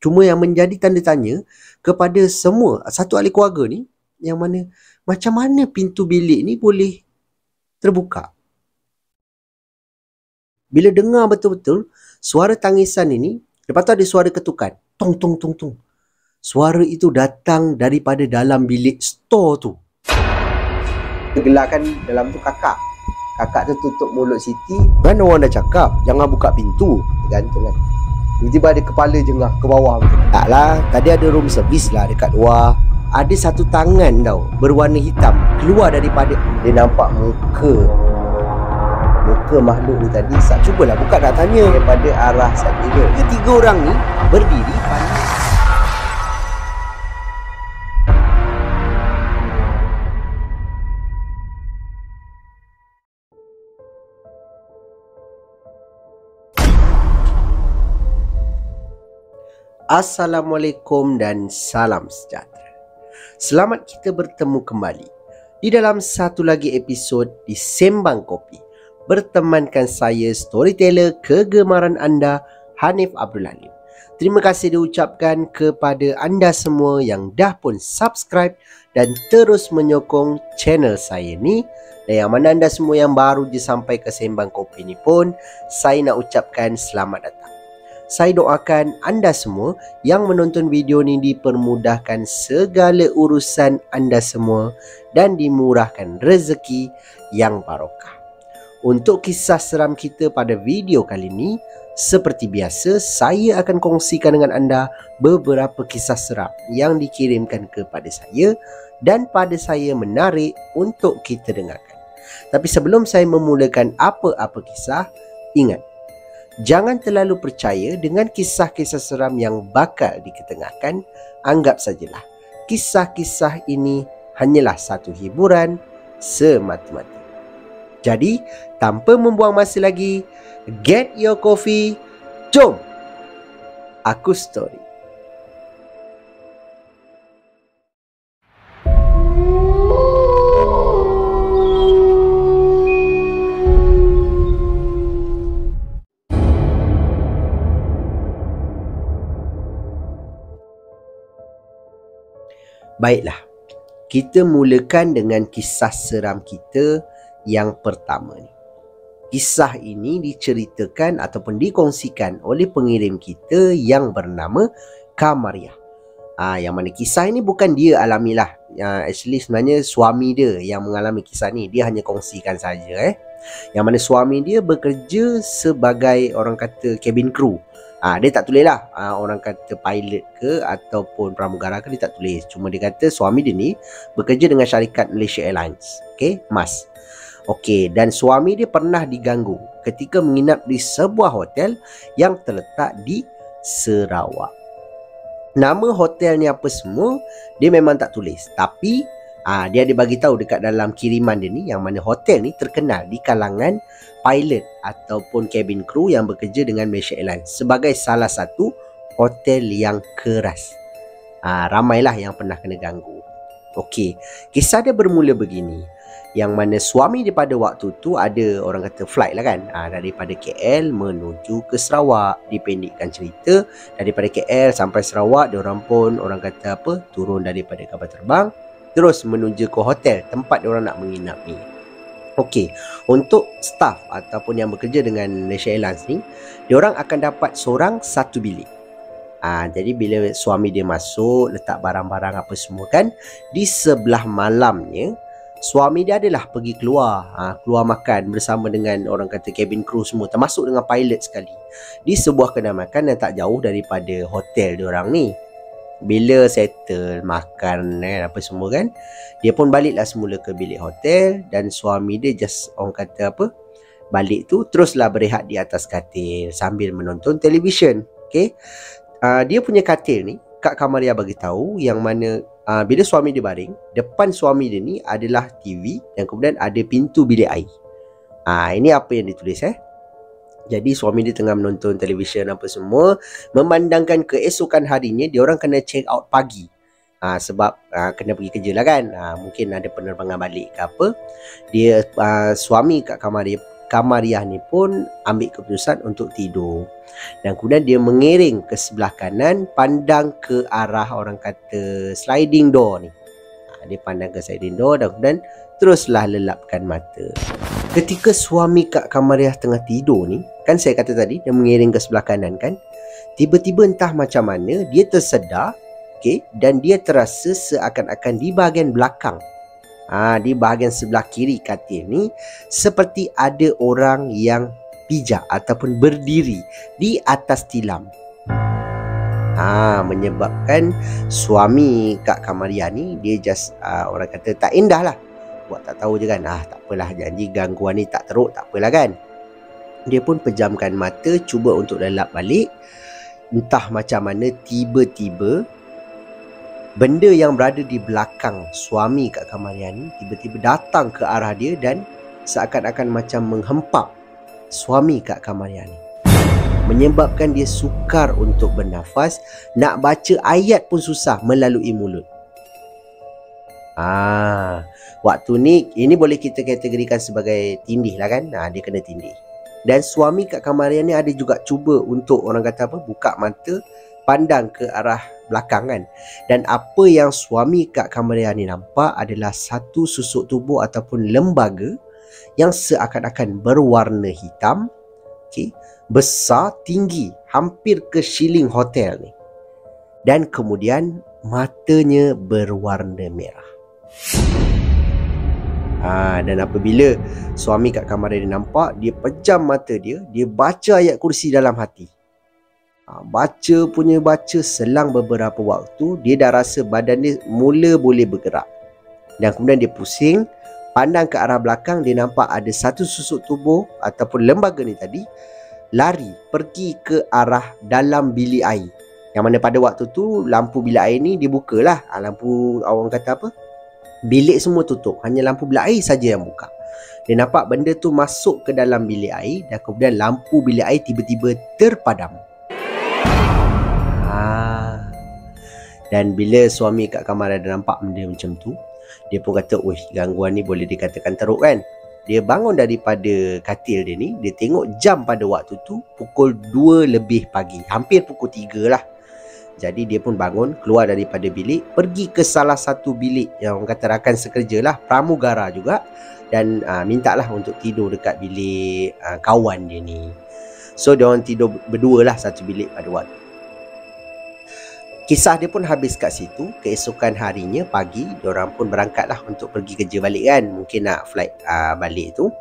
Cuma yang menjadi tanda tanya kepada semua satu ahli keluarga ni, yang mana macam mana pintu bilik ni boleh terbuka. Bila dengar betul-betul suara tangisan ini, lepas tu ada suara ketukan. Tong, tong, tong, tong. Suara itu datang daripada dalam bilik store tu. Gelarkan dalam tu kakak. Kakak tu tutup mulut Siti. Kan orang dah cakap, jangan buka pintu. Tergantung kan. Tiba-tiba ada kepala jengah ke bawah macam tu. Taklah, tadi ada room service lah dekat luar. Ada satu tangan tau, berwarna hitam, keluar daripada. Dia nampak muka makhluk ni tadi. Cubalah buka nak tanya daripada arah sana. Ketiga orang ni berdiri pandai. Assalamualaikum dan salam sejahtera. Selamat kita bertemu kembali di dalam satu lagi episod di Sembang Kopi, bertemankan saya, storyteller kegemaran anda, Hanif Abdul Halim. Terima kasih diucapkan kepada anda semua yang dah pun subscribe dan terus menyokong channel saya ni. Dan yang mana anda semua yang baru je sampai ke Sembang Kopi ni pun, saya nak ucapkan selamat datang. Saya doakan anda semua yang menonton video ni dipermudahkan segala urusan anda semua dan dimurahkan rezeki yang barokah. Untuk kisah seram kita pada video kali ini, seperti biasa saya akan kongsikan dengan anda beberapa kisah seram yang dikirimkan kepada saya dan pada saya menarik untuk kita dengarkan. Tapi sebelum saya memulakan apa-apa kisah, ingat, jangan terlalu percaya dengan kisah-kisah seram yang bakal diketengahkan. Anggap sajalah kisah-kisah ini hanyalah satu hiburan semata-mata. Jadi, tanpa membuang masa lagi, get your coffee, jom aku story. Baiklah, kita mulakan dengan kisah seram kita yang pertama ni. Kisah ini diceritakan ataupun dikongsikan oleh pengirim kita yang bernama Kamaria. Yang mana kisah ini bukan dia alamilah. Actually sebenarnya suami dia yang mengalami kisah ni. Dia hanya kongsikan saja. Yang mana suami dia bekerja sebagai orang kata cabin crew. Dia tak tulis lah orang kata pilot ke ataupun pramugara ke, dia tak tulis. Cuma dia kata suami dia ni bekerja dengan syarikat Malaysia Airlines, MAS. Dan suami dia pernah diganggu ketika menginap di sebuah hotel yang terletak di Sarawak. Nama hotel ni apa semua dia memang tak tulis, tapi dia ada bagi tahu dekat dalam kiriman dia ni, yang mana hotel ni terkenal di kalangan pilot ataupun cabin crew yang bekerja dengan Malaysia Airlines sebagai salah satu hotel yang keras. Ramailah yang pernah kena ganggu. Kisah dia bermula begini. Yang mana suami dia pada waktu tu ada orang kata flight lah kan, daripada KL menuju ke Sarawak. Dipendekkan cerita, daripada KL sampai Sarawak, diorang pun orang kata turun daripada kapal terbang terus menuju ke hotel tempat diorang nak menginap ni. Untuk staff ataupun yang bekerja dengan Malaysia Airlines ni, diorang akan dapat seorang satu bilik. Jadi bila suami dia masuk, letak barang-barang apa semua kan, di sebelah malamnya suami dia adalah pergi keluar makan bersama dengan orang kata cabin crew semua, termasuk dengan pilot sekali, di sebuah kedai makan yang tak jauh daripada hotel diorang ni. Bila settle makan apa semua kan, dia pun baliklah semula ke bilik hotel. Dan suami dia just orang kata balik tu teruslah berehat di atas katil sambil menonton televisyen. Dia punya katil ni Kak Kamaria bagi tahu yang mana bila suami dia baring, depan suami dia ni adalah TV dan kemudian ada pintu bilik air. Ini apa yang ditulis Jadi suami dia tengah menonton televisyen apa semua, memandangkan keesokan harinya diorang kena check out pagi. Sebab kena pergi kerja lah kan. Mungkin ada penerbangan balik ke apa. Dia suami Kak Kamaria Kamariah ni pun ambil keputusan untuk tidur. Dan kemudian dia mengiring ke sebelah kanan, pandang ke arah orang kata sliding door ni. Dia pandang ke sliding door dan kemudian teruslah lelapkan mata. Ketika suami Kak Kamariah tengah tidur ni, kan saya kata tadi dia mengiring ke sebelah kanan kan, tiba-tiba entah macam mana dia tersedar, okey, dan dia terasa seakan-akan di bahagian belakang, di bahagian sebelah kiri katil ni, seperti ada orang yang pijak ataupun berdiri di atas tilam. Menyebabkan suami Kak Kamariah ni dia just orang kata tak indah lah, buat tak tahu je kan. Tak apalah, janji gangguan ni tak teruk, tak apalah kan. Dia pun pejamkan mata, cuba untuk lelap balik. Entah macam mana tiba-tiba benda yang berada di belakang suami Kak Kamariah ni tiba-tiba datang ke arah dia dan seakan-akan macam menghempap suami Kak Kamariah ni, menyebabkan dia sukar untuk bernafas, nak baca ayat pun susah melalui mulut. Waktu ni, ini boleh kita kategorikan sebagai tindih lah kan. Dia kena tindih. Dan suami Kak Kamariah ni ada juga cuba untuk orang kata apa, buka mata, pandang ke arah belakang kan. Dan apa yang suami Kak Kamariah ni nampak adalah satu susuk tubuh ataupun lembaga yang seakan-akan berwarna hitam, besar, tinggi, hampir ke ceiling hotel ni. Dan kemudian matanya berwarna merah. Dan apabila suami Kak Kamariah dia nampak, dia pejam mata dia, dia baca ayat kursi dalam hati. Baca, selang beberapa waktu, dia dah rasa badan dia mula boleh bergerak. Dan kemudian dia pusing, pandang ke arah belakang, dia nampak ada satu susuk tubuh ataupun lembaga ni tadi lari pergi ke arah dalam bilik air. Yang mana pada waktu tu lampu bilik air ni dibukalah. Lampu orang kata apa, bilik semua tutup, hanya lampu bilik air saja yang buka. Dia nampak benda tu masuk ke dalam bilik air dan kemudian lampu bilik air tiba-tiba terpadam. Dan bila suami Kak Kamariah dah nampak benda macam tu, dia pun kata, gangguan ni boleh dikatakan teruk kan. Dia bangun daripada katil dia ni, dia tengok jam pada waktu tu pukul 2 lebih pagi, hampir pukul 3 lah. Jadi dia pun bangun, keluar daripada bilik, pergi ke salah satu bilik yang orang kata rakan sekerja lah, pramugara juga, dan mintalah untuk tidur dekat bilik kawan dia ni. So dia orang tidur berdua lah satu bilik pada waktu. Kisah dia pun habis kat situ. Keesokan harinya pagi, diorang pun berangkat lah untuk pergi kerja balik kan. Mungkin nak flight balik tu.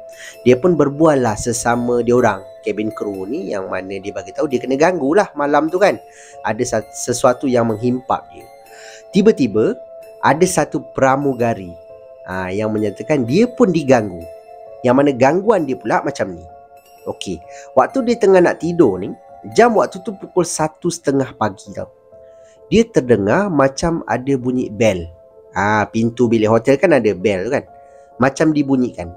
Dia pun berbual lah sesama diorang, cabin crew ni, yang mana dia bagi tahu dia kena ganggu lah malam tu kan. Ada sesuatu yang menghimpap dia. Tiba-tiba ada satu pramugari yang menyatakan dia pun diganggu. Yang mana gangguan dia pula macam ni. Okey, waktu dia tengah nak tidur ni, jam waktu tu pukul 1:30 pagi tau. Dia terdengar macam ada bunyi bel. Pintu bilik hotel kan ada bel kan. Macam dibunyikan.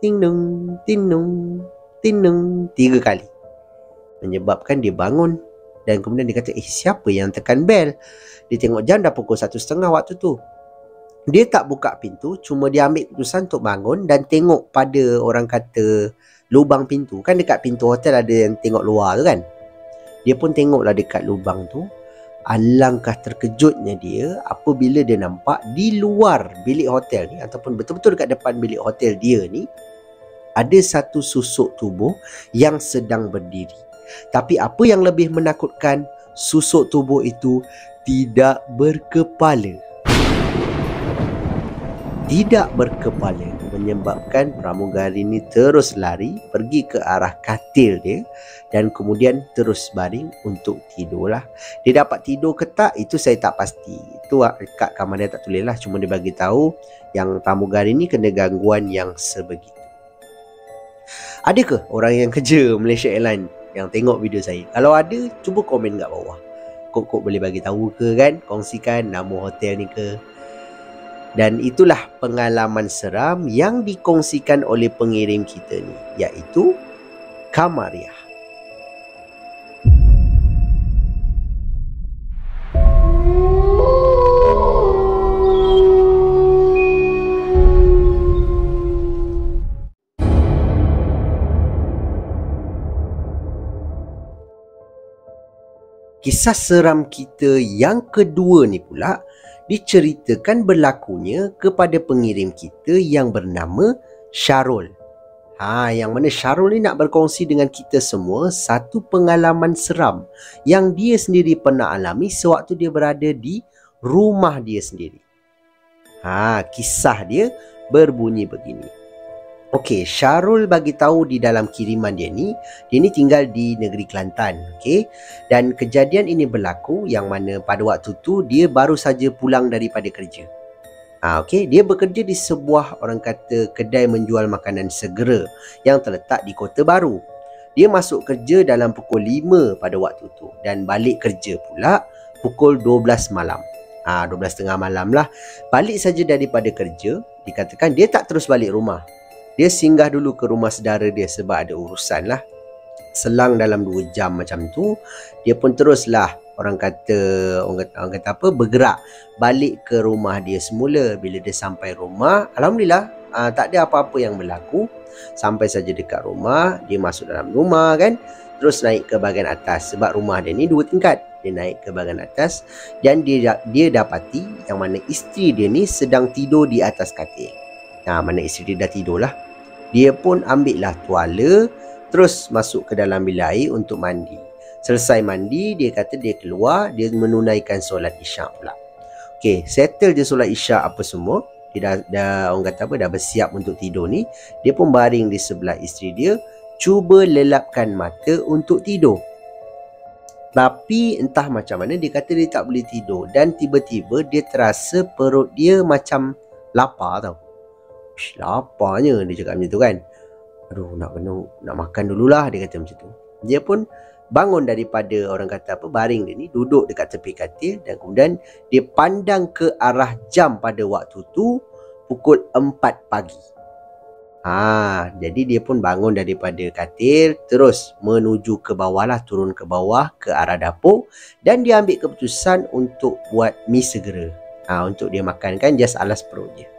Ting dong, ting dong, ting dong, 3 kali. Menyebabkan dia bangun. Dan kemudian dia kata, siapa yang tekan bel? Dia tengok jam dah pukul 1:30 waktu tu. Dia tak buka pintu, cuma dia ambil keputusan untuk bangun dan tengok pada orang kata lubang pintu. Kan dekat pintu hotel ada yang tengok luar tu kan. Dia pun tengoklah dekat lubang tu. Alangkah terkejutnya dia apabila dia nampak di luar bilik hotel ni, ataupun betul-betul dekat depan bilik hotel dia ni, ada satu susuk tubuh yang sedang berdiri. Tapi apa yang lebih menakutkan, susuk tubuh itu tidak berkepala. Tidak berkepala, menyebabkan pramugari ini terus lari pergi ke arah katil dia dan kemudian terus baring untuk tidurlah. Dia dapat tidur ke tak, itu saya tak pasti. Itu Kak Kamariah tak tulis lah, cuma dia bagi tahu yang pramugari ini kena gangguan yang sebegitu. Adakah orang yang kerja Malaysia Airlines yang tengok video saya? Kalau ada, cuba komen kat bawah. Kok boleh bagi tahu ke kan, kongsikan nama hotel ni ke. Dan itulah pengalaman seram yang dikongsikan oleh pengirim kita ni, iaitu Kamariah. Kisah seram kita yang kedua ni pula diceritakan berlakunya kepada pengirim kita yang bernama Syarul. Yang mana Syarul ni nak berkongsi dengan kita semua satu pengalaman seram yang dia sendiri pernah alami sewaktu dia berada di rumah dia sendiri. Kisah dia berbunyi begini. Okey, Syarul bagi tahu di dalam kiriman dia ni tinggal di negeri Kelantan, okey. Dan kejadian ini berlaku yang mana pada waktu tu dia baru saja pulang daripada kerja. Okey, dia bekerja di sebuah orang kata kedai menjual makanan segera yang terletak di Kota Baru. Dia masuk kerja dalam pukul 5 pada waktu tu dan balik kerja pula pukul 12 malam. 12.30 malam lah. Balik saja daripada kerja, dikatakan dia tak terus balik rumah. Dia singgah dulu ke rumah saudara dia sebab ada urusan lah. Selang dalam 2 jam macam tu, dia pun teruslah orang kata bergerak balik ke rumah dia semula. Bila dia sampai rumah, Alhamdulillah tak ada apa-apa yang berlaku. Sampai saja dekat rumah, dia masuk dalam rumah kan, terus naik ke bahagian atas sebab rumah dia ni 2 tingkat. Dia naik ke bahagian atas dan dia dapati yang mana isteri dia ni sedang tidur di atas katil. Mana isteri dia dah tidur lah. Dia pun ambil lah tuala, terus masuk ke dalam bilik air untuk mandi. Selesai mandi, dia kata dia keluar, dia menunaikan solat isyak pula. Okey, settle je solat isyak apa semua. Dia dah bersiap untuk tidur ni. Dia pun baring di sebelah isteri dia, cuba lelapkan mata untuk tidur. Tapi entah macam mana dia kata dia tak boleh tidur. Dan tiba-tiba dia terasa perut dia macam lapar tau. Laparnya dia cakap macam tu kan. Aduh, nak makan dululah, dia kata macam tu. Dia pun bangun daripada baring dia ni, duduk dekat tepi katil dan kemudian dia pandang ke arah jam pada waktu tu pukul 4 pagi. Jadi dia pun bangun daripada katil, terus menuju ke bawah lah, turun ke bawah ke arah dapur dan dia ambil keputusan untuk buat mi segera. Untuk dia makan kan, just alas perut dia.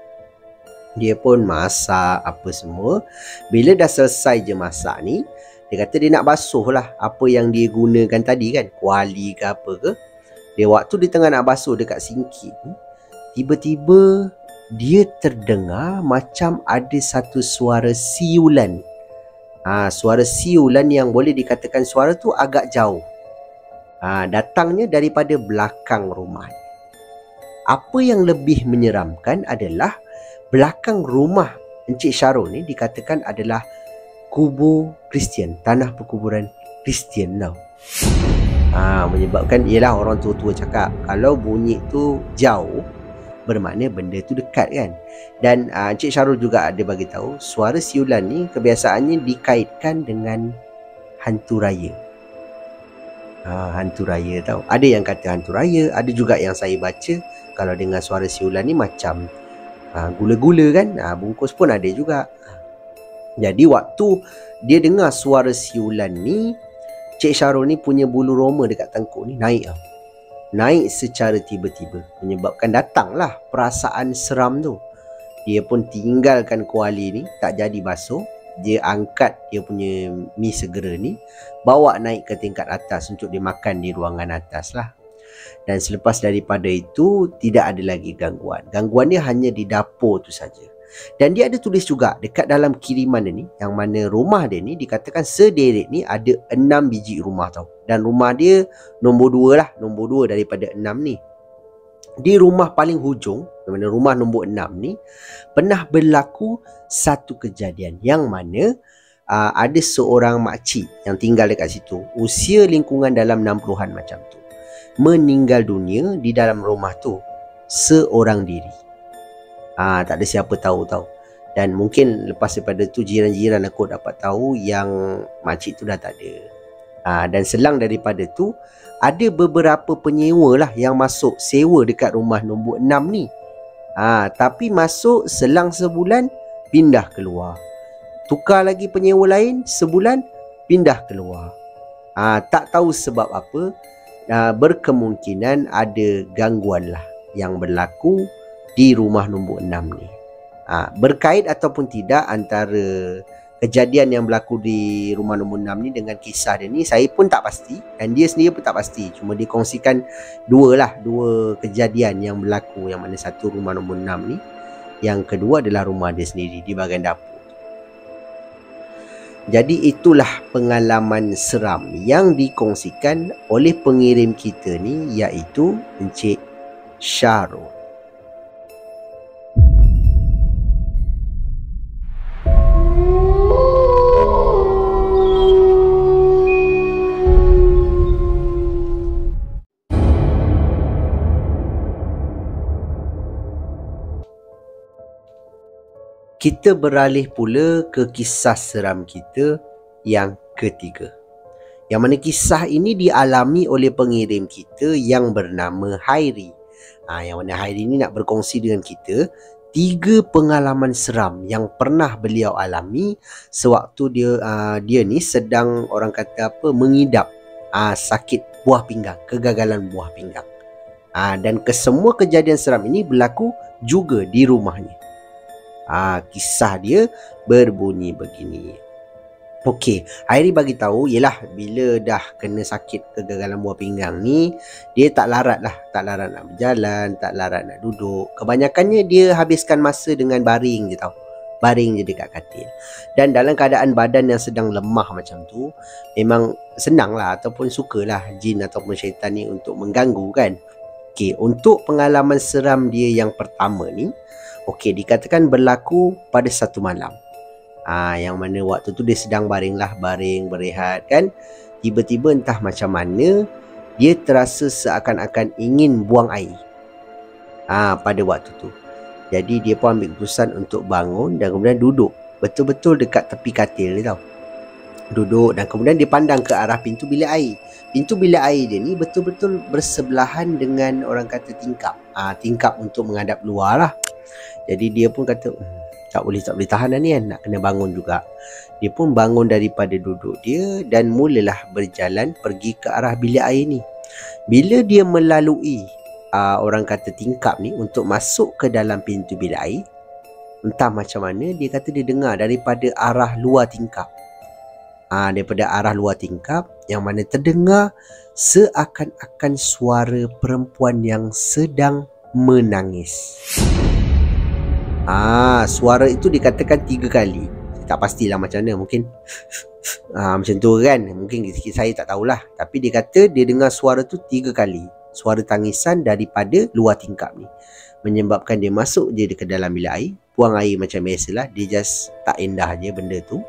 Dia pun masak apa semua. Bila dah selesai je masak ni, dia kata dia nak basuh lah apa yang dia gunakan tadi kan, kuali ke apa ke. Dia waktu dia tengah nak basuh dekat sinki ni, tiba-tiba dia terdengar macam ada satu suara siulan. Suara siulan yang boleh dikatakan suara tu agak jauh. Datangnya daripada belakang rumah. Apa yang lebih menyeramkan adalah belakang rumah Encik Syarul ni dikatakan adalah kubur Kristian, tanah perkuburan Kristian tau. Menyebabkan ialah orang tua-tua cakap kalau bunyi tu jauh bermakna benda tu dekat kan. Dan Encik Syarul juga ada bagi tahu suara siulan ni kebiasaannya dikaitkan dengan hantu raya. Hantu raya tau. Ada yang kata hantu raya, ada juga yang saya baca kalau dengar suara siulan ni macam gula-gula kan, bungkus pun ada juga. Jadi waktu dia dengar suara siulan ni, Cik Syarul ni punya bulu roma dekat tengkuk ni naik tau. Naik secara tiba-tiba, menyebabkan datanglah perasaan seram tu. Dia pun tinggalkan kuali ni, tak jadi basuh. Dia angkat dia punya mi segera ni, bawa naik ke tingkat atas untuk dimakan di ruangan atas lah. Dan selepas daripada itu tidak ada lagi gangguan. Gangguan dia hanya di dapur tu saja. Dan dia ada tulis juga dekat dalam kiriman dia ni, yang mana rumah dia ni dikatakan sederet ni ada 6 biji rumah tau. Dan rumah dia nombor 2 lah, nombor 2 daripada 6 ni. Di rumah paling hujung, yang mana rumah nombor 6 ni, pernah berlaku satu kejadian yang mana ada seorang makcik yang tinggal dekat situ, usia lingkungan dalam 60-an macam tu, meninggal dunia di dalam rumah tu seorang diri. Tak ada siapa tahu tau. Dan mungkin lepas daripada tu jiran-jiran aku dapat tahu yang makcik tu dah tak ada. Dan selang daripada tu ada beberapa penyewa lah yang masuk sewa dekat rumah nombor 6 ni. Tapi masuk selang sebulan pindah keluar. Tukar lagi penyewa lain, sebulan pindah keluar. Tak tahu sebab apa. Berkemungkinan ada gangguan lah yang berlaku di rumah nombor 6 ni. Berkait ataupun tidak antara kejadian yang berlaku di rumah nombor 6 ni dengan kisah dia ni, saya pun tak pasti dan dia sendiri pun tak pasti. Cuma dia kongsikan dua kejadian yang berlaku, yang mana satu rumah nombor 6 ni, yang kedua adalah rumah dia sendiri di bahagian dapur. Jadi itulah pengalaman seram yang dikongsikan oleh pengirim kita ni, iaitu Encik Syarul. Kita beralih pula ke kisah seram kita yang ketiga. Yang mana kisah ini dialami oleh pengirim kita yang bernama Hairi. Yang mana Hairi ni nak berkongsi dengan kita 3 pengalaman seram yang pernah beliau alami sewaktu dia ni sedang, orang kata apa, mengidap sakit buah pinggang, kegagalan buah pinggang. Dan kesemua kejadian seram ini berlaku juga di rumahnya. Kisah dia berbunyi begini. Okey, Hairi bagi tahu ialah bila dah kena sakit kegagalan buah pinggang ni, dia tak larat nak berjalan, tak larat nak duduk. Kebanyakannya dia habiskan masa dengan baring je tau. Baring je dekat katil. Dan dalam keadaan badan yang sedang lemah macam tu, memang senang lah ataupun sukalah jin ataupun syaitan ni untuk mengganggu kan. Okey, untuk pengalaman seram dia yang pertama ni, dikatakan berlaku pada satu malam. Yang mana waktu tu dia sedang baring berehat kan. Tiba-tiba entah macam mana dia terasa seakan-akan ingin buang air. Pada waktu tu. Jadi dia pun ambil keputusan untuk bangun dan kemudian duduk betul-betul dekat tepi katil ni tau. Duduk dan kemudian dia pandang ke arah pintu bilik air. Pintu bilik air dia ni betul-betul bersebelahan dengan, orang kata, tingkap. Tingkap untuk menghadap luar lah. Jadi dia pun kata tak boleh tahan ni kan, nak kena bangun juga. Dia pun bangun daripada duduk dia dan mulalah berjalan pergi ke arah bilik air ni. Bila dia melalui orang kata tingkap ni untuk masuk ke dalam pintu bilik air, entah macam mana dia kata dia dengar daripada arah luar tingkap. Daripada arah luar tingkap, yang mana terdengar seakan-akan suara perempuan yang sedang menangis. Suara itu dikatakan 3 kali. Saya tak pastilah macam mana, mungkin macam tu kan, mungkin saya tak tahulah. Tapi dia kata dia dengar suara tu 3 kali, suara tangisan daripada luar tingkap ni. Menyebabkan dia masuk je ke dalam bilik air, buang air macam biasalah. Dia just tak endah je benda tu.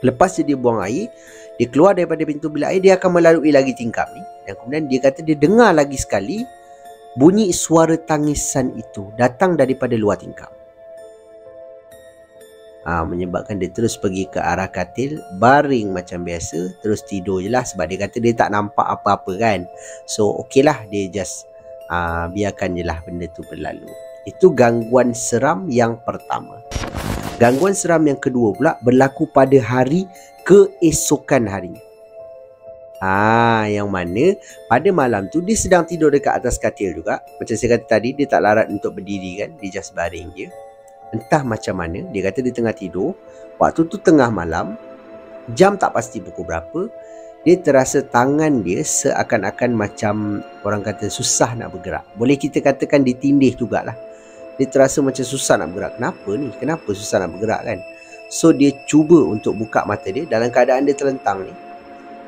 Lepas dia buang air, dia keluar daripada pintu bilik air, dia akan melalui lagi tingkap ni. Dan kemudian dia kata dia dengar lagi sekali bunyi suara tangisan itu datang daripada luar tingkap. Menyebabkan dia terus pergi ke arah katil, baring macam biasa, terus tidur je lah. Sebab dia kata dia tak nampak apa-apa kan. So okeylah, dia just biarkan je lah benda tu berlalu. Itu gangguan seram yang pertama. Gangguan seram yang kedua pula berlaku pada hari keesokan harinya. Yang mana pada malam tu dia sedang tidur dekat atas katil juga. Macam saya kata tadi, dia tak larat untuk berdiri kan, dia just baring je. Entah macam mana, dia kata dia tengah tidur. Waktu tu tengah malam, jam tak pasti pukul berapa, dia terasa tangan dia seakan-akan macam, orang kata, susah nak bergerak. Boleh kita katakan ditindih jugalah. Dia terasa macam susah nak bergerak. Kenapa ni? Kenapa susah nak bergerak kan? So dia cuba untuk buka mata dia dalam keadaan dia terlentang ni.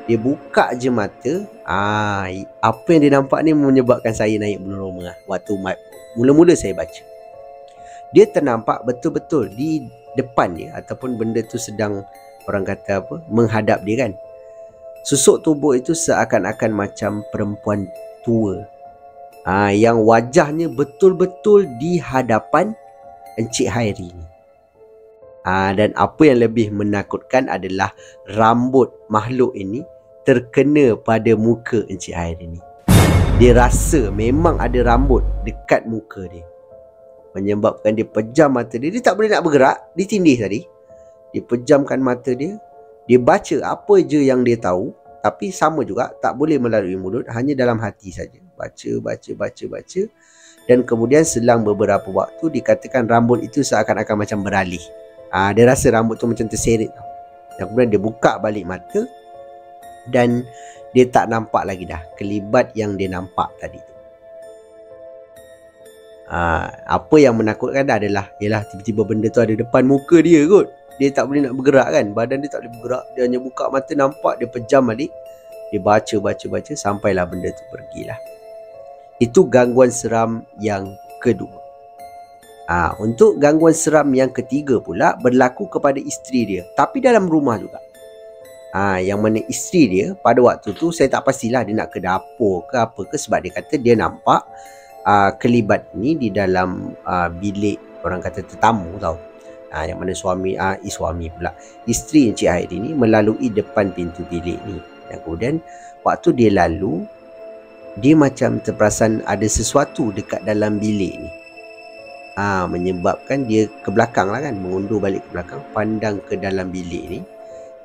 Dia buka je mata. Apa yang dia nampak ni menyebabkan saya naik bulu roma waktu mula-mula saya baca. Dia ternampak betul-betul di depan dia, ataupun benda tu sedang, orang kata apa, menghadap dia kan. Susuk tubuh itu seakan-akan macam perempuan tua. Yang wajahnya betul-betul di hadapan Encik Hairi ni. Dan apa yang lebih menakutkan adalah rambut makhluk ini terkena pada muka Encik Hairi ni. Dia rasa memang ada rambut dekat muka dia, menyebabkan dia pejam mata dia. Dia tak boleh nak bergerak, ditindih tadi. Dia pejamkan mata dia. Dia baca apa je yang dia tahu, tapi sama juga tak boleh melalui mulut, hanya dalam hati saja. Baca. Dan kemudian selang beberapa waktu dikatakan rambut itu seakan-akan macam beralih. Dia rasa rambut tu macam terseret tau. Dan kemudian dia buka balik mata dan dia tak nampak lagi dah kelibat yang dia nampak tadi tu. Apa yang menakutkan adalah yalah tiba-tiba benda tu ada depan muka dia kot. Dia tak boleh nak bergerak kan. Badan dia tak boleh bergerak. Dia hanya buka mata nampak, dia pejam balik. Dia baca sampailah benda tu pergilah. Itu gangguan seram yang kedua. Untuk gangguan seram yang ketiga pula berlaku kepada isteri dia, tapi dalam rumah juga. Yang mana isteri dia pada waktu tu saya tak pastilah dia nak ke dapur ke apa ke, sebab dia kata dia nampak kelibat ni di dalam bilik orang kata tetamu tau. Yang mana suami pula, isteri Encik Hairi ni melalui depan pintu bilik ni. Dan kemudian waktu dia lalu, dia macam terperasan ada sesuatu dekat dalam bilik ni. Menyebabkan dia ke belakang lah kan, mengundur balik ke belakang, pandang ke dalam bilik ni.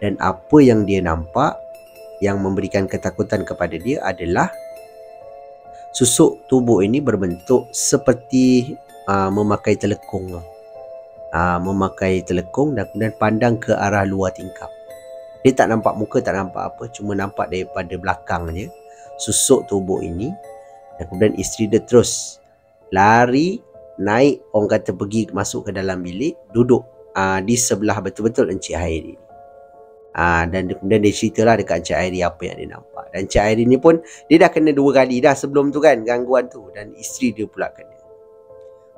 Dan apa yang dia nampak yang memberikan ketakutan kepada dia adalah susuk tubuh ini berbentuk seperti memakai telekung. Memakai telekung dan kemudian pandang ke arah luar tingkap. Dia tak nampak muka, tak nampak apa, cuma nampak daripada belakang je susuk tubuh ini. Dan kemudian isteri dia terus lari, naik, orang kata pergi masuk ke dalam bilik, duduk di sebelah betul-betul Encik Hairi. Dan kemudian dia ceritalah dekat Encik Hairi apa yang dia nampak. Dan Encik Hairi ni pun dia dah kena 2 kali dah sebelum tu kan, gangguan tu, dan isteri dia pula kena.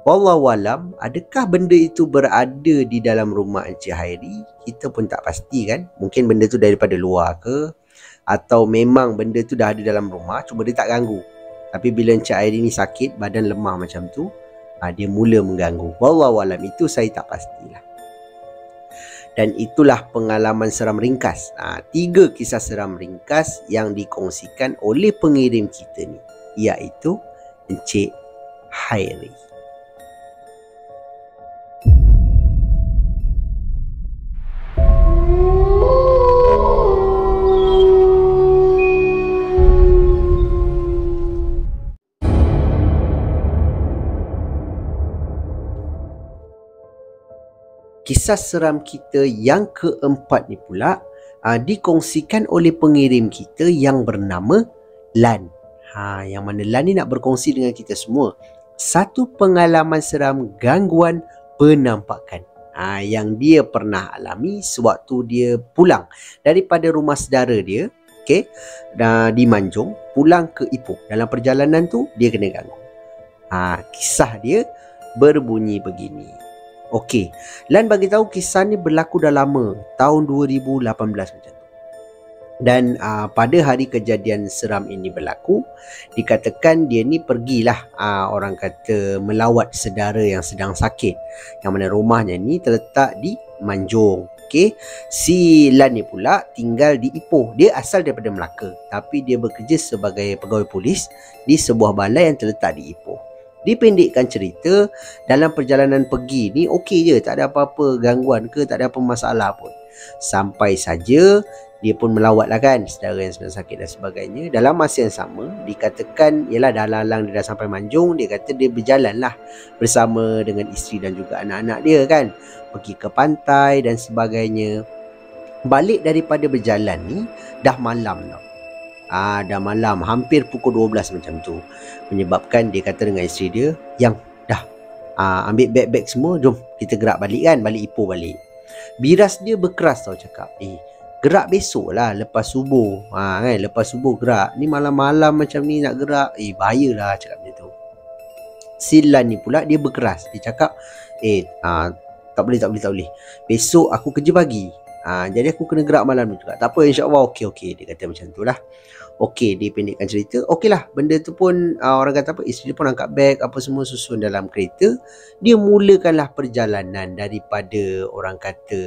Wallahualam, adakah benda itu berada di dalam rumah Encik Hairi? Kita pun tak pasti kan. Mungkin benda tu daripada luar ke, atau memang benda tu dah ada dalam rumah, cuma dia tak ganggu. Tapi bila Encik Hairi ni sakit, badan lemah macam tu, dia mula mengganggu. Wallahualam, itu saya tak pastilah. Dan itulah pengalaman seram ringkas. 3 kisah seram ringkas yang dikongsikan oleh pengirim kita ni, iaitu Encik Hairi. Kisah seram kita yang keempat ni pula dikongsikan oleh pengirim kita yang bernama Lan. Yang mana Lan ni nak berkongsi dengan kita semua satu pengalaman seram gangguan penampakan yang dia pernah alami sewaktu dia pulang daripada rumah saudara dia, di Manjung, pulang ke Ipoh. Dalam perjalanan tu dia kena ganggu. Kisah dia berbunyi begini. Lan bagi tahu kisah ni berlaku dah lama, tahun 2018 macam tu. Dan pada hari kejadian seram ini berlaku, dikatakan dia ni pergilah orang kata melawat saudara yang sedang sakit, yang mana rumahnya ni terletak di Manjung. Si Lan ni pula tinggal di Ipoh. Dia asal daripada Melaka, tapi dia bekerja sebagai pegawai polis di sebuah balai yang terletak di Ipoh. Dipendekkan cerita, dalam perjalanan pergi ni okey je, tak ada apa-apa gangguan ke, tak ada apa masalah pun. Sampai saja dia pun melawat lah kan saudara yang sedang sakit dan sebagainya. Dalam masa yang sama, dikatakan ialah dah lalang dia dah sampai Manjung. Dia kata dia berjalan lah bersama dengan isteri dan juga anak-anak dia kan, pergi ke pantai dan sebagainya. Balik daripada berjalan ni dah malam tau. Dah malam, hampir pukul 12 macam tu. Menyebabkan dia kata dengan isteri dia, yang dah ambil beg-beg semua, jom kita gerak balik kan, balik Ipoh balik. Biras dia berkeras tau, cakap gerak besok lah lepas subuh. Kan, lepas subuh gerak, ni malam-malam macam ni nak gerak, bahayalah, cakap macam tu. Si Lan ni pula dia berkeras. Dia cakap tak boleh, besok aku kerja pagi, jadi aku kena gerak malam ni juga. Tak apa, insyaAllah okey. Dia kata macam tu lah. Dia pendekkan cerita. Lah, benda tu pun orang kata apa, isteri dia pun angkat beg apa semua, susun dalam kereta. Dia mulakanlah perjalanan daripada orang kata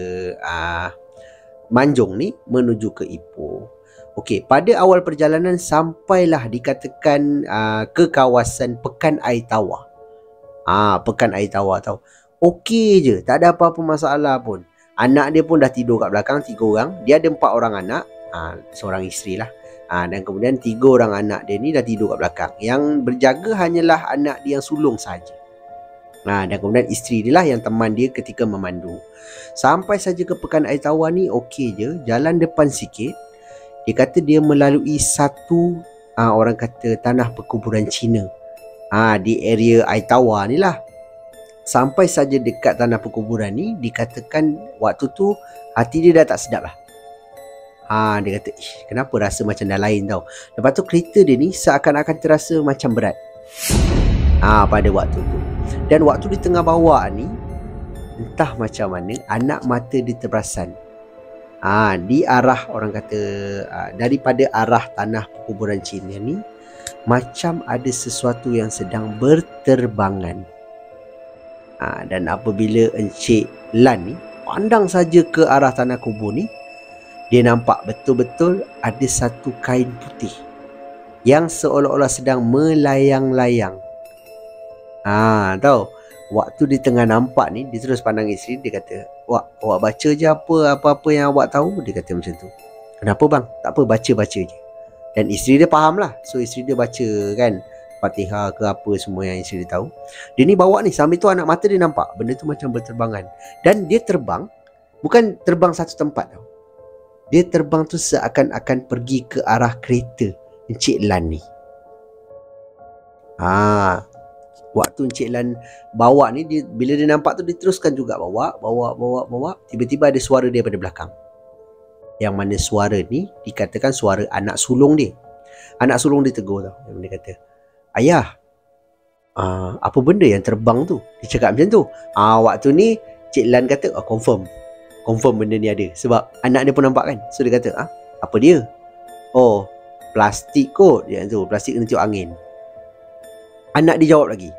Manjung ni menuju ke Ipoh. Pada awal perjalanan sampailah dikatakan ke kawasan Pekan Air Tawar. Pekan Air Tawar tau. Okey je, tak ada apa-apa masalah pun. Anak dia pun dah tidur kat belakang, 3 orang. Dia ada 4 orang anak, seorang isteri lah. Dan kemudian 3 orang anak dia ni dah tidur kat belakang. Yang berjaga hanyalah anak dia yang sulung saja. Dan kemudian isteri dia lah yang teman dia ketika memandu. Sampai saja ke Pekan Air Tawar ni okey je, jalan depan sikit. Dia kata dia melalui satu orang kata tanah perkuburan Cina. Di area Air Tawar ni lah. Sampai saja dekat tanah perkuburan ni, dikatakan waktu tu hati dia dah tak sedap lah. Dia kata, kenapa rasa macam dah lain tau. Lepas tu kereta dia ni seakan-akan terasa macam berat. Pada waktu tu. Dan waktu di tengah bawa ni, entah macam mana, anak mata dia terperasan. Di arah orang kata, daripada arah tanah perkuburan Cina ni, macam ada sesuatu yang sedang berterbangan. Dan apabila Encik Lan ni pandang saja ke arah tanah kubur ni, dia nampak betul-betul ada satu kain putih yang seolah-olah sedang melayang-layang. Tahu, waktu dia tengah nampak ni, dia terus pandang isteri. Dia kata, awak baca je apa-apa yang awak tahu. Dia kata macam tu. Kenapa bang? Tak apa, baca-baca je. Dan isteri dia faham lah. So isteri dia baca kan, Fatihah ke apa semua yang isteri dia tahu. Dia ni bawa ni, sambil tu anak mata dia nampak benda tu macam berterbangan. Dan dia terbang, bukan terbang satu tempat tau. Dia terbang tu seakan-akan pergi ke arah kereta Encik Lan ni. Waktu Encik Lan bawa ni, bila dia nampak tu, dia teruskan juga bawa. Tiba-tiba ada suara daripada belakang. Yang mana suara ni dikatakan suara anak sulung dia. Anak sulung dia tegur tau. Yang dia kata, ayah, apa benda yang terbang tu? Dia cakap macam tu. Waktu ni Cik Lan kata, confirm benda ni ada. Sebab anak dia pun nampak kan. So dia kata, apa dia? Plastik kot. Dia tu, plastik kena tiup angin. Anak dia jawab lagi,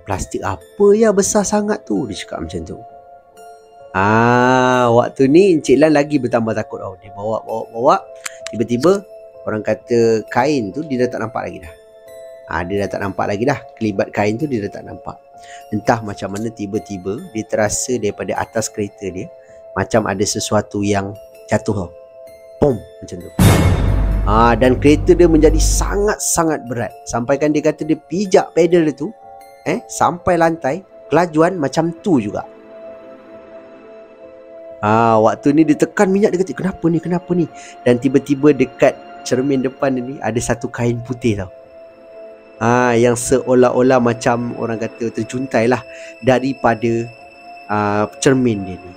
plastik apa ya besar sangat tu? Dia cakap macam tu. Waktu ni Encik Lan lagi bertambah takut. Dia bawa. Tiba-tiba orang kata kain tu dia dah tak nampak lagi dah. Dia dah tak nampak lagi dah. Kelibat kain tu dia dah tak nampak. Entah macam mana tiba-tiba dia terasa daripada atas kereta dia macam ada sesuatu yang jatuh tau. Pum, macam tu. Dan kereta dia menjadi sangat-sangat berat. Sampaikan dia kata dia pijak pedal dia tu sampai lantai. Kelajuan macam tu juga. Waktu ni dia tekan minyak. Dia kata, kenapa ni? Dan tiba-tiba dekat cermin depan ni ada satu kain putih tau. Yang seolah-olah macam orang kata terjuntai lah daripada cermin dia ni.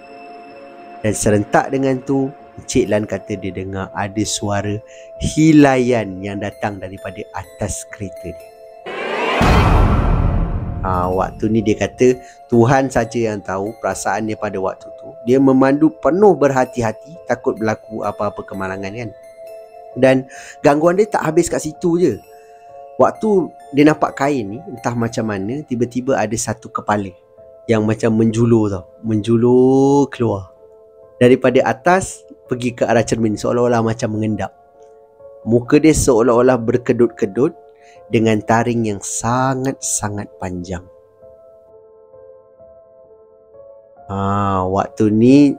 Dan serentak dengan tu, Encik Lan kata dia dengar ada suara hilayan yang datang daripada atas kereta dia. Waktu ni dia kata Tuhan saja yang tahu perasaan dia pada waktu tu. Dia memandu penuh berhati-hati, takut berlaku apa-apa kemalangan kan. Dan gangguan dia tak habis kat situ je. Waktu dia nampak kain ni, entah macam mana, tiba-tiba ada satu kepala yang macam menjulur tau. Menjulur keluar daripada atas pergi ke arah cermin, seolah-olah macam mengendap. Muka dia seolah-olah berkedut-kedut dengan taring yang sangat-sangat panjang. Waktu ni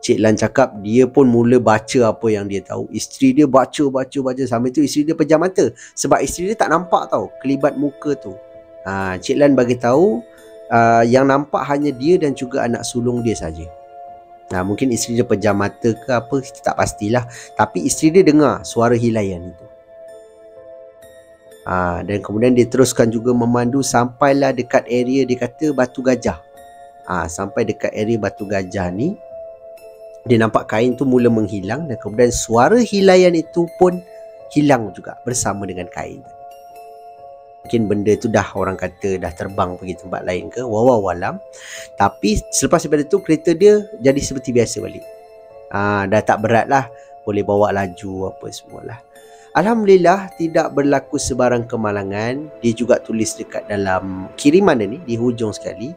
Cik Lan cakap dia pun mula baca apa yang dia tahu. Isteri dia baca. Sambil tu isteri dia pejam mata. Sebab isteri dia tak nampak tau kelibat muka tu. Cik Lan bagi tahu yang nampak hanya dia dan juga anak sulung dia saja. Mungkin isteri dia pejam mata ke apa, kita tak pastilah. Tapi isteri dia dengar suara hilayan itu. Dan kemudian dia teruskan juga memandu sampailah dekat area dia kata Batu Gajah. Sampai dekat area Batu Gajah ni, dia nampak kain tu mula menghilang. Dan kemudian suara hilayan itu pun hilang juga bersama dengan kain. Mungkin benda tu dah orang kata dah terbang pergi tempat lain ke, wallahualam. Tapi selepas daripada tu kereta dia jadi seperti biasa balik. Dah tak berat lah, boleh bawa laju apa semualah. Alhamdulillah tidak berlaku sebarang kemalangan. Dia juga tulis dekat dalam kiriman dia ni, di hujung sekali,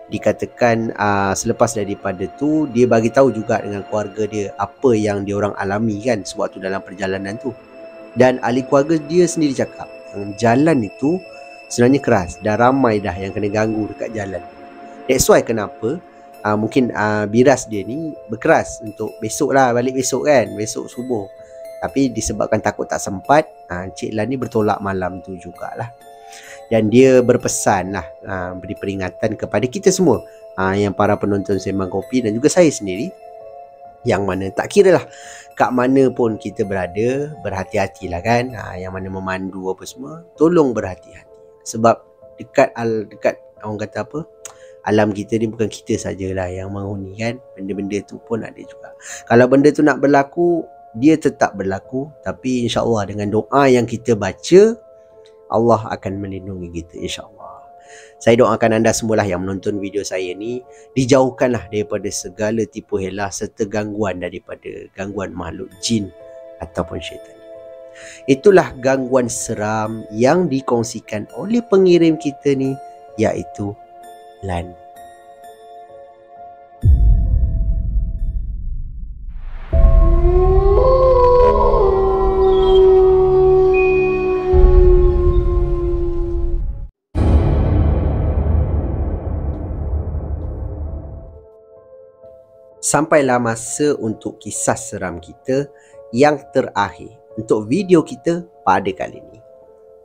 dikatakan selepas daripada tu dia bagi tahu juga dengan keluarga dia apa yang dia orang alami kan sewaktu dalam perjalanan tu. Dan ahli keluarga dia sendiri cakap jalan itu sebenarnya keras. Dah ramai dah yang kena ganggu dekat jalan. That's why kenapa mungkin biras dia ni berkeras untuk besok lah, balik besok kan, besok subuh. Tapi disebabkan takut tak sempat, Encik Lan ni bertolak malam tu jugalah. Dan dia berpesan lah, beri peringatan kepada kita semua, yang para penonton Sembang Kopi dan juga saya sendiri, yang mana tak kira lah kat mana pun kita berada, berhati-hatilah kan. Yang mana memandu apa semua, tolong berhati-hati. Sebab dekat orang kata apa, alam kita ni bukan kita sajalah yang menghuni kan. Benda-benda tu pun ada juga. Kalau benda tu nak berlaku, dia tetap berlaku. Tapi insya-Allah dengan doa yang kita baca, Allah akan melindungi kita insya-Allah. Saya doakan anda semualah yang menonton video saya ni dijauhkanlah daripada segala tipu helah serta gangguan daripada gangguan makhluk jin ataupun syaitan. Itulah gangguan seram yang dikongsikan oleh pengirim kita ni, iaitu Lan. Sampailah masa untuk kisah seram kita yang terakhir untuk video kita pada kali ini.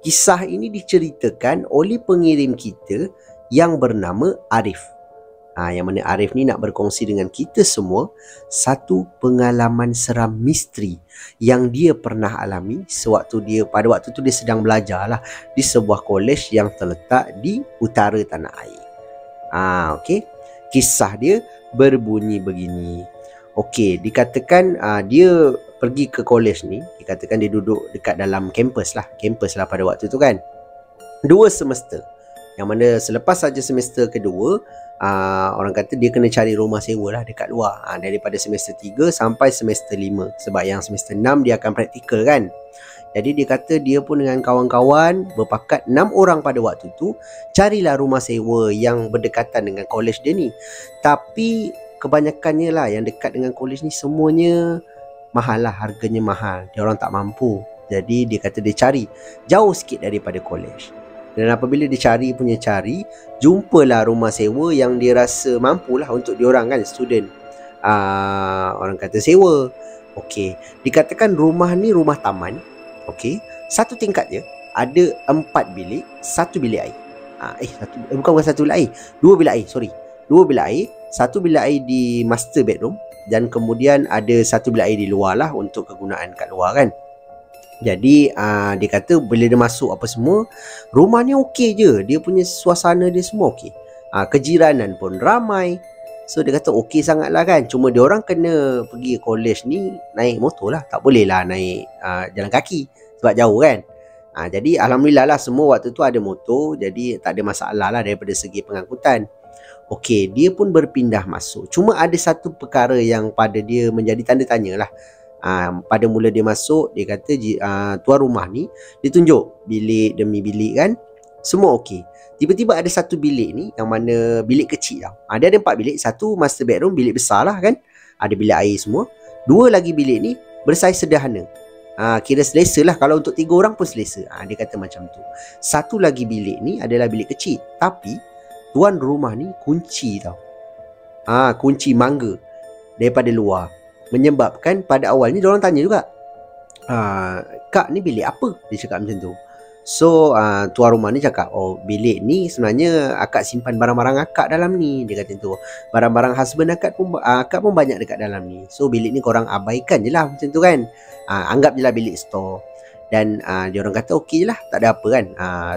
Kisah ini diceritakan oleh pengirim kita yang bernama Arif. Yang mana Arif ni nak berkongsi dengan kita semua satu pengalaman seram misteri yang dia pernah alami pada waktu tu dia sedang belajar lah di sebuah kolej yang terletak di utara tanah air. Okey. Kisah dia berbunyi begini. Okey, dikatakan dia pergi ke kolej ni, dikatakan dia duduk dekat dalam kampus lah pada waktu tu kan. 2 semester. Yang mana selepas saja semester kedua, orang kata dia kena cari rumah sewa lah dekat luar. Daripada semester 3 sampai semester 5. Sebab yang semester 6 dia akan praktikal kan. Jadi dia kata dia pun dengan kawan-kawan berpakat 6 orang pada waktu tu carilah rumah sewa yang berdekatan dengan kolej dia ni. Tapi kebanyakannya lah yang dekat dengan kolej ni semuanya mahal lah, harganya mahal. Dia orang tak mampu. Jadi dia kata dia cari jauh sikit daripada kolej. Dan apabila dia cari, jumpalah rumah sewa yang dia rasa mampulah untuk diorang kan, student. Orang kata sewa. Okey, dikatakan rumah ni rumah taman. Okey, satu tingkat je ada 4 bilik, 1 bilik air. Bukan 1 bilik air, 2 bilik air, sorry. 2 bilik air, 1 bilik air di master bedroom dan kemudian ada 1 bilik air di luar lah untuk kegunaan kat luar kan. Jadi dia kata bila dia masuk apa semua, rumahnya okey je. Dia punya suasana dia semua okey. Kejiranan pun ramai. So dia kata okey sangat lah kan. Cuma dia orang kena pergi kolej ni naik motor lah. Tak boleh lah naik jalan kaki sebab jauh kan. Jadi alhamdulillah lah semua waktu tu ada motor. Jadi tak ada masalah lah daripada segi pengangkutan. Okey, dia pun berpindah masuk. Cuma ada satu perkara yang pada dia menjadi tanda tanya lah. Pada mula dia masuk, dia kata tuan rumah ni dia tunjuk bilik demi bilik kan. Semua okey. Tiba-tiba ada satu bilik ni yang mana bilik kecil tau. Dia ada 4 bilik. Satu master bedroom, bilik besar lah kan. Ada bilik air semua. 2 lagi bilik ni bersaiz sederhana. Kira selesa lah. Kalau untuk 3 orang pun selesa. Dia kata macam tu. Satu lagi bilik ni adalah bilik kecil. Tapi tuan rumah ni kunci tau. Kunci mangga daripada luar. Menyebabkan pada awalnya diorang tanya juga, Kak ni bilik apa? Dia cakap macam tu. So tuan rumah ni cakap, oh bilik ni sebenarnya akak simpan barang-barang akak dalam ni. Dia kata tu, barang-barang husband akak pun banyak dekat dalam ni. So bilik ni korang abaikan je lah macam tu kan. Anggap je lah bilik store. Dan dia orang kata okey je lah, tak ada apa kan.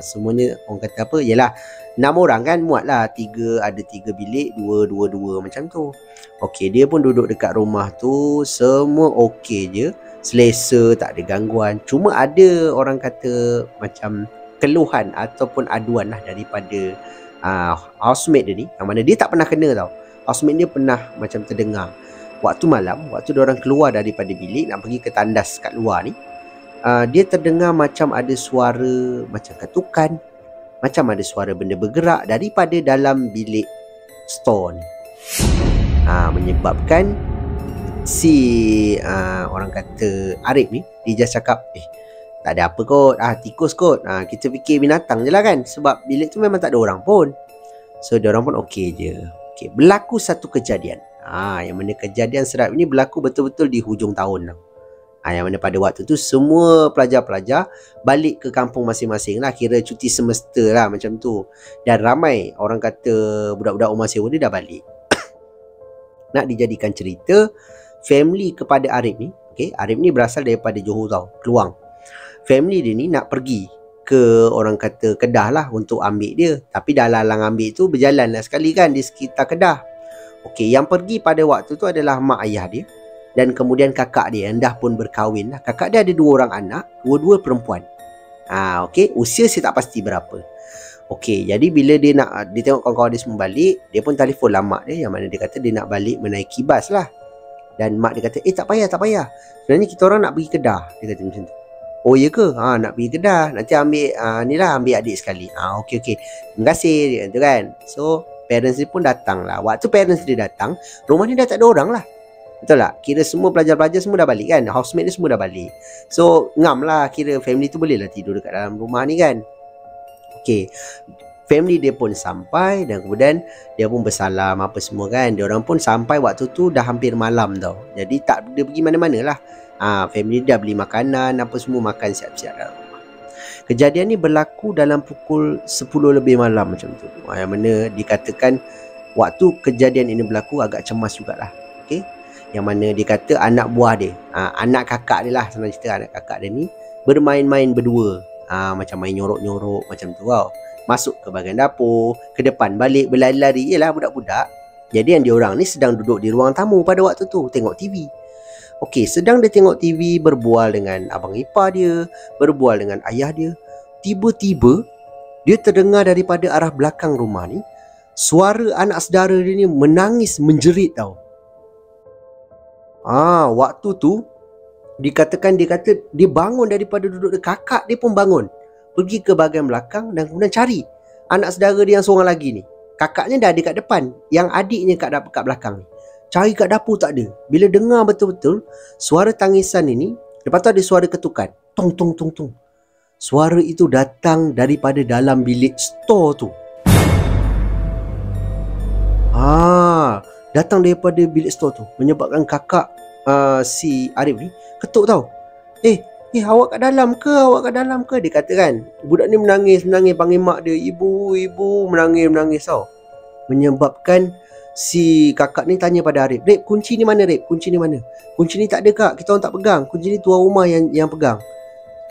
Semuanya orang kata apa, yelah 6 orang kan, muat lah. Ada 3 bilik, 2 macam tu. Okey, dia pun duduk dekat rumah tu, semua okey je, selesa, tak ada gangguan. Cuma ada orang kata macam keluhan ataupun aduan lah daripada housemate dia ni, yang mana dia tak pernah kena tau. Housemate dia pernah macam terdengar waktu malam, waktu dia orang keluar daripada bilik nak pergi ke tandas kat luar ni, dia terdengar macam ada suara macam ketukan, macam ada suara benda bergerak daripada dalam bilik store ni. Menyebabkan si orang kata Arif ni, dia just cakap, tak ada apa kot, tikus kot, kita fikir binatang je lah kan, sebab bilik tu memang tak ada orang pun. So diorang pun okey je. Okay, berlaku satu kejadian, yang mana kejadian seram ini berlaku betul-betul di hujung tahun lah. Yang mana pada waktu tu semua pelajar-pelajar balik ke kampung masing-masing lah. Kira cuti semester lah macam tu. Dan ramai orang kata budak-budak rumah sewa dia dah balik. Nak dijadikan cerita, family kepada Arif ni, okay, Arif ni berasal daripada Johor tau, Keluang. Family dia ni nak pergi ke orang kata Kedah lah untuk ambil dia. Tapi dah lalang ambil tu berjalan lah sekali kan di sekitar Kedah. Okey, yang pergi pada waktu tu adalah mak ayah dia dan kemudian kakak dia yang dah pun berkahwin lah. Kakak dia ada 2 orang anak, dua-dua perempuan. Okey, usia saya tak pasti berapa. Okey, jadi bila dia tengok kawan-kawan dia semua balik, dia pun telefon lah mak dia, yang mana dia kata dia nak balik menaiki bas lah. Dan mak dia kata, tak payah. Sebenarnya kita orang nak pergi Kedah. Dia kata macam tu. Oh ya ke? Nak pergi Kedah. Nanti ambil adik sekali. Okey. Terima kasih dia kata kan. So parents dia pun datang lah. Waktu parents dia datang, rumah ni dah tak ada orang lah. Betul tak? Kira semua pelajar-pelajar semua dah balik kan. Housemate dia semua dah balik. So ngam lah, kira family tu boleh lah tidur dekat dalam rumah ni kan. Okey, family dia pun sampai dan kemudian dia pun bersalam apa semua kan. Dia orang pun sampai waktu tu dah hampir malam tau. Jadi tak dia pergi mana-mana lah. Family dia dah beli makanan apa semua, makan siap-siap dalam rumah. Kejadian ni berlaku dalam pukul 10 lebih malam macam tu. Yang mana dikatakan waktu kejadian ini berlaku agak cemas jugalah. Okey, yang mana dia kata anak buah dia, anak kakak dia lah, senang cerita anak kakak dia ni bermain-main berdua. Macam main nyorok-nyorok macam tu tau. Masuk ke bahagian dapur, ke depan balik berlari-lari. Yelah budak-budak. Jadi yang diorang ni sedang duduk di ruang tamu pada waktu tu, tengok TV. Okey, sedang dia tengok TV, berbual dengan abang ipar dia, berbual dengan ayah dia. Tiba-tiba dia terdengar daripada arah belakang rumah ni suara anak saudara dia ni menangis menjerit tau. Waktu tu dia kata dia bangun daripada duduk dia. Kakak dia pun bangun, pergi ke bahagian belakang dan kemudian cari anak saudara dia yang seorang lagi ni. Kakaknya dah ada kat depan, yang adiknya kat belakang ni. Cari kat dapur tak ada. Bila dengar betul-betul suara tangisan ini, lepas tu ada suara ketukan. Tong tong tong tong. Suara itu datang daripada dalam bilik store tu. Datang daripada bilik store tu, menyebabkan kakak si Arif ni ketuk tau. Awak kat dalam ke? Dia kata kan, budak ni menangis panggil mak dia, ibu, menangis tau. Menyebabkan si kakak ni tanya pada Arif, Rip, kunci ni mana Rip? Kunci ni tak ada kak, kita orang tak pegang. Kunci ni tuan rumah yang pegang.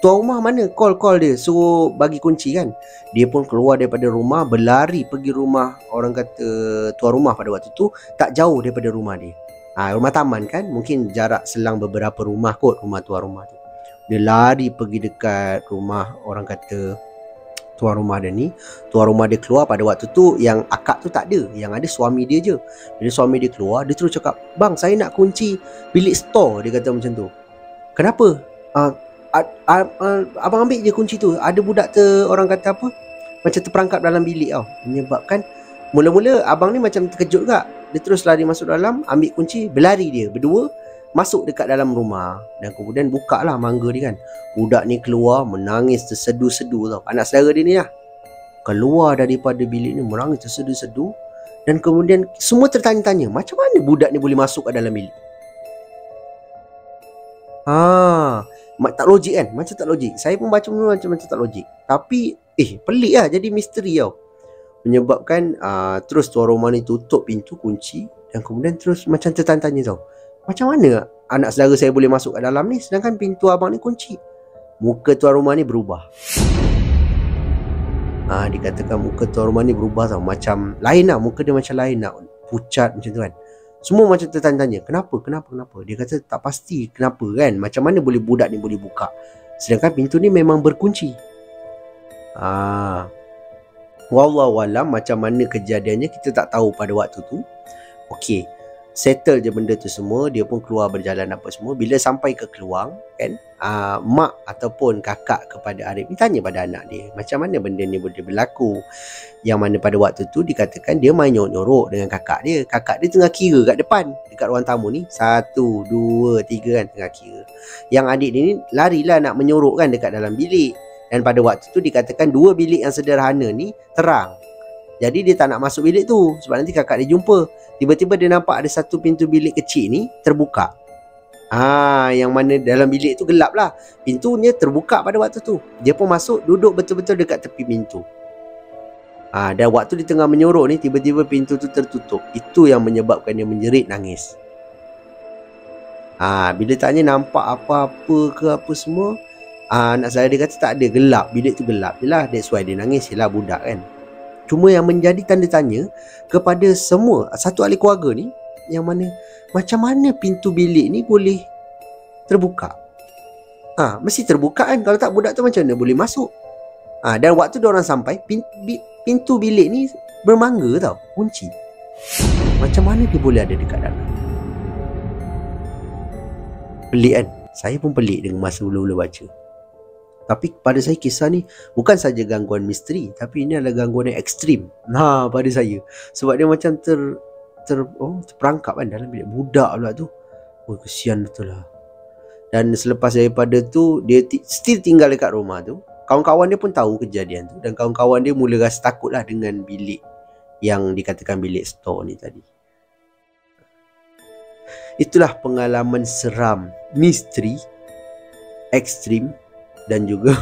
Tuan rumah mana? Call dia, suruh bagi kunci kan. Dia pun keluar daripada rumah, berlari pergi rumah orang kata tuan rumah pada waktu tu tak jauh daripada rumah dia. Rumah taman kan, mungkin jarak selang beberapa rumah kot rumah tuan rumah tu. Dia lari pergi dekat rumah orang kata tuan rumah dia ni. Tuan rumah dia keluar pada waktu tu, yang akak tu tak ada, yang ada suami dia je. Bila suami dia keluar, dia terus cakap, bang, saya nak kunci bilik store. Dia kata macam tu. Kenapa? Abang ambil je kunci tu. Ada budak orang kata apa, macam terperangkap dalam bilik tau. Menyebabkan mula-mula abang ni macam terkejut juga. Dia terus lari masuk dalam, ambil kunci, berlari dia berdua masuk dekat dalam rumah. Dan kemudian buka lah mangga dia kan. Budak ni keluar menangis tersedu-sedu tau. Anak saudara dia ni lah keluar daripada bilik ni menangis tersedu-sedu. Dan kemudian semua tertanya-tanya, macam mana budak ni boleh masuk ke dalam bilik. Tak logik kan. Macam tak logik. Saya pun baca macam tak logik. Tapi pelik lah, jadi misteri tau. Menyebabkan terus tuan rumah ni tutup pintu, kunci. Dan kemudian terus macam tertanya-tanya tau, macam mana anak saudara saya boleh masuk kat dalam ni sedangkan pintu abang ni kunci. Muka tuan rumah ni berubah. Dikatakan muka tuan rumah ni berubah tau. Macam lain lah, muka dia macam lain lah, pucat macam tu kan. Semua macam tertanya-tanya, kenapa? Dia kata tak pasti kenapa kan. Macam mana boleh budak ni boleh buka sedangkan pintu ni memang berkunci. Wallahualam macam mana kejadiannya kita tak tahu pada waktu tu. Okey, settle je benda tu semua. Dia pun keluar berjalan apa semua. Bila sampai ke Keluang kan, mak ataupun kakak kepada Arif ni tanya pada anak dia, macam mana benda ni boleh berlaku. Yang mana pada waktu tu dikatakan dia main nyorok-nyorok dengan kakak dia. Kakak dia tengah kira kat depan, dekat ruang tamu ni, 1, 2, 3 kan, tengah kira. Yang adik dia ni larilah nak menyorok kan dekat dalam bilik. Dan pada waktu tu dikatakan 2 bilik yang sederhana ni terang. Jadi dia tak nak masuk bilik tu sebab nanti kakak dia jumpa. Tiba-tiba dia nampak ada satu pintu bilik kecil ni terbuka. Yang mana dalam bilik tu gelap lah. Pintunya terbuka pada waktu tu. Dia pun masuk, duduk betul-betul dekat tepi pintu. Dan waktu di tengah menyorok ni, tiba-tiba pintu tu tertutup. Itu yang menyebabkan dia menjerit nangis. Bila tanya nampak apa-apa ke apa semua, anak saya dia kata tak ada, gelap. Bilik tu gelap je lah. That's why dia nangis. Yelah budak kan. Cuma yang menjadi tanda tanya kepada semua satu ahli keluarga ni, yang mana macam mana pintu bilik ni boleh terbuka? Mesti terbuka kan. Kalau tak, budak tu macam mana boleh masuk? Dan waktu diorang sampai, pintu bilik ni bermangga tau, kunci. Macam mana dia boleh ada dekat dalam? Pelik kan? Saya pun pelik dengan masa mula-mula baca. Tapi pada saya kisah ni bukan saja gangguan misteri, tapi ini adalah gangguan yang ekstrim pada saya. Sebab dia macam terperangkap kan dalam bilik. Budak pula tu. Kesian betul lah. Dan selepas daripada tu, dia still tinggal dekat rumah tu. Kawan-kawan dia pun tahu kejadian tu, dan kawan-kawan dia mula rasa takut lah dengan bilik yang dikatakan bilik store ni tadi. Itulah pengalaman seram, misteri, ekstrim dan juga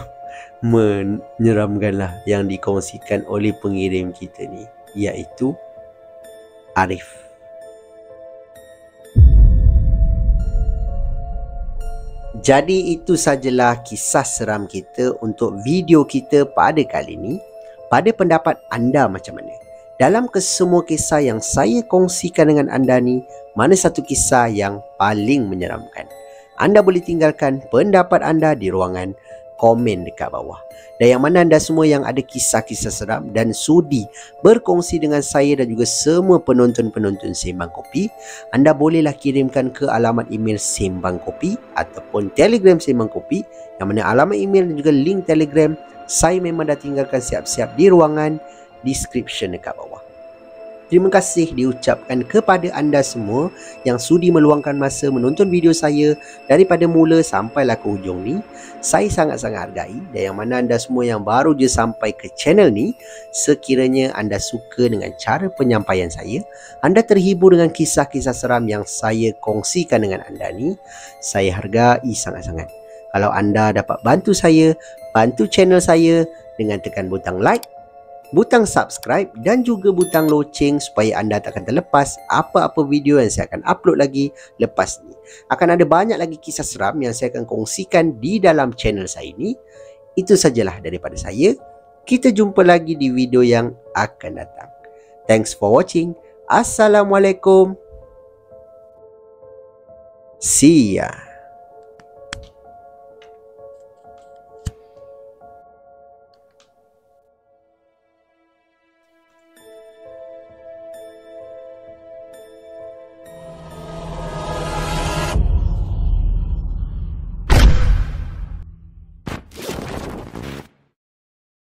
menyeramkan lah yang dikongsikan oleh pengirim kita ni, iaitu Arif. Jadi itu sajalah kisah seram kita untuk video kita pada kali ini. Pada pendapat anda macam mana? Dalam kesemua kisah yang saya kongsikan dengan anda ni, mana satu kisah yang paling menyeramkan? Anda boleh tinggalkan pendapat anda di ruangan komen dekat bawah. Dan yang mana anda semua yang ada kisah-kisah seram dan sudi berkongsi dengan saya dan juga semua penonton-penonton Sembang Kopi, anda bolehlah kirimkan ke alamat email Sembang Kopi ataupun Telegram Sembang Kopi, yang mana alamat email dan juga link Telegram saya memang dah tinggalkan siap-siap di ruangan description dekat bawah. Terima kasih diucapkan kepada anda semua yang sudi meluangkan masa menonton video saya daripada mula sampailah ke hujung ni. Saya sangat-sangat hargai. Dan yang mana anda semua yang baru je sampai ke channel ni, sekiranya anda suka dengan cara penyampaian saya, anda terhibur dengan kisah-kisah seram yang saya kongsikan dengan anda ni, saya hargai sangat-sangat. Kalau anda dapat bantu saya, bantu channel saya dengan tekan butang like, butang subscribe dan juga butang loceng supaya anda tak akan terlepas apa-apa video yang saya akan upload lagi lepas ni. Akan ada banyak lagi kisah seram yang saya akan kongsikan di dalam channel saya ini. Itu sajalah daripada saya. Kita jumpa lagi di video yang akan datang. Thanks for watching. Assalamualaikum. See ya.